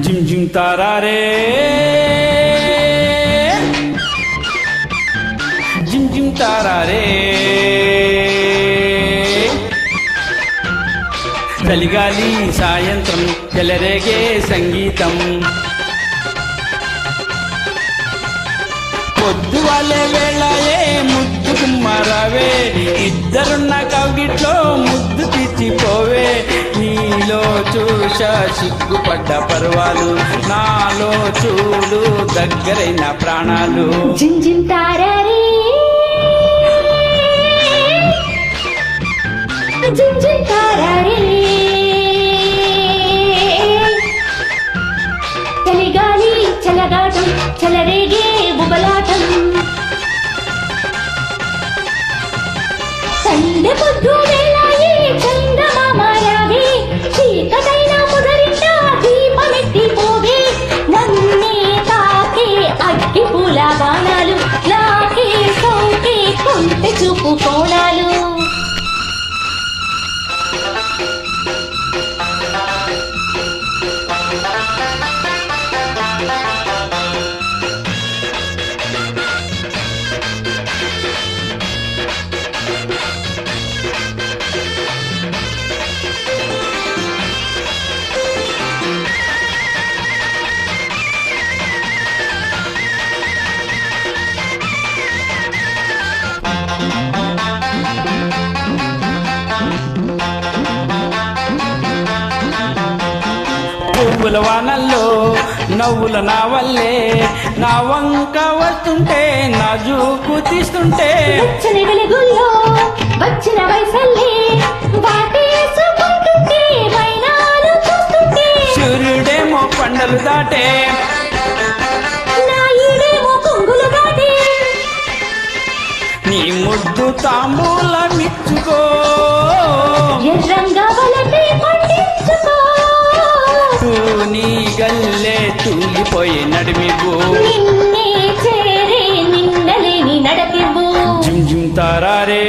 gym gym తారారే gym gym తారారే చలిగాలి సాయంత్రం చెలరేగే సంగీతం పొద్దు వాళ్ళే వేళాయే ముద్దు కుమ్మారావే ఇద్దరున్న కవిగిట్లో ముద్దు తీర్చిపోవే నీలో చూసా సిగ్గుపడ్డ పర్వాలు నాలో చూడు దగ్గరైన ప్రాణాలు జిమ్ జిమ్ తారారే జిమ్ జిమ్ తారారే చలిగాలి చలగాటం చలరేగే బుబలాటం సందె పొద్దు వేళాయే చందమామారావే చీకటైన ముదరింట దీపమెత్తిపోవే నన్నే తాకే అగ్గి పూల బాణాలు లాకే సోకే కొంటె చూపు కోణాలు పువ్వుల వానల్లో నవ్వుల నా వల్లే నా వంక వస్తుంటే నా జూకు తీస్తుంటే వచ్చిన వెలుగుల్లో వచ్చిన వయసల్లే వాటేసుకుంటుంటే మైనాలు చూస్తుంటే సూర్యుడేమో పండలు దాటే నా ఈడేమో కొంగులు దాటే నీ ముద్దు తాంబూలమిచ్చుకో ఎర్రంగా వలపే పండించుకో నీ గల్లే తూలిపోయి నడిమివు నిన్నే చేరే నిన్నలేని నడపివు జిమ్ జిమ్ తారారే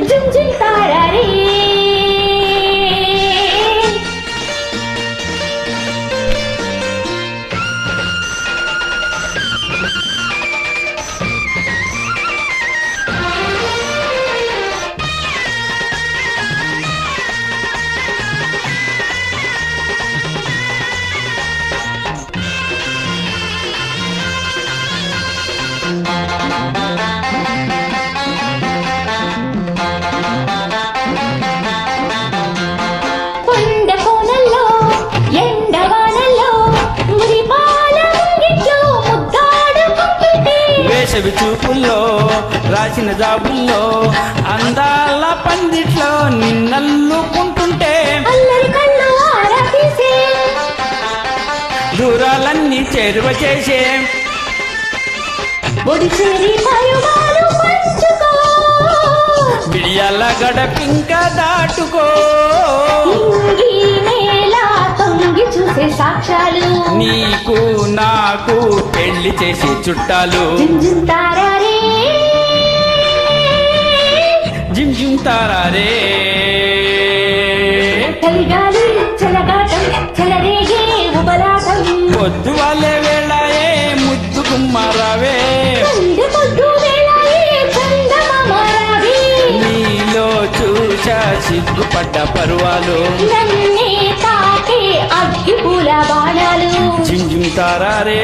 జిమ్ జిమ్ తారారే కొండ కోనల్లో ఎండవానల్లో మురిపాల ముంగిట్లో ముద్దాడుకుంటుంటే వేసవి చూపుల్లో రాసిన జాబుల్లో అందాల పందిట్లో నిన్నల్లుకుంటుంటే అల్లరి కళ్ళు ఆరా తీసే దూరాలన్నీ చేరువ చేసే ఒడి చేరి పరువాలు పంచుకో బిడియాల గడపింక దాటుకో ఇంగి నేల తొంగి చూసే సాక్ష్యాలు నీకు నాకు పెళ్లి చేసే చుట్టాలు జిమ్ జిమ్ తారారే జిమ్ జిమ్ తారారే చలిగాలి చలగాటం చలరేగే ఉబలాటం పొద్దు వాళ్ళే వేళాయే ముద్దు కుమ్మారావే సందె పొద్దు వేళాయే చందమామారావే నీలో చూసా సిగ్గుపడ్డ పర్వాలు నన్నే తాకే అగ్గి పూల బాణాలు జిమ్ జిమ్ తారారే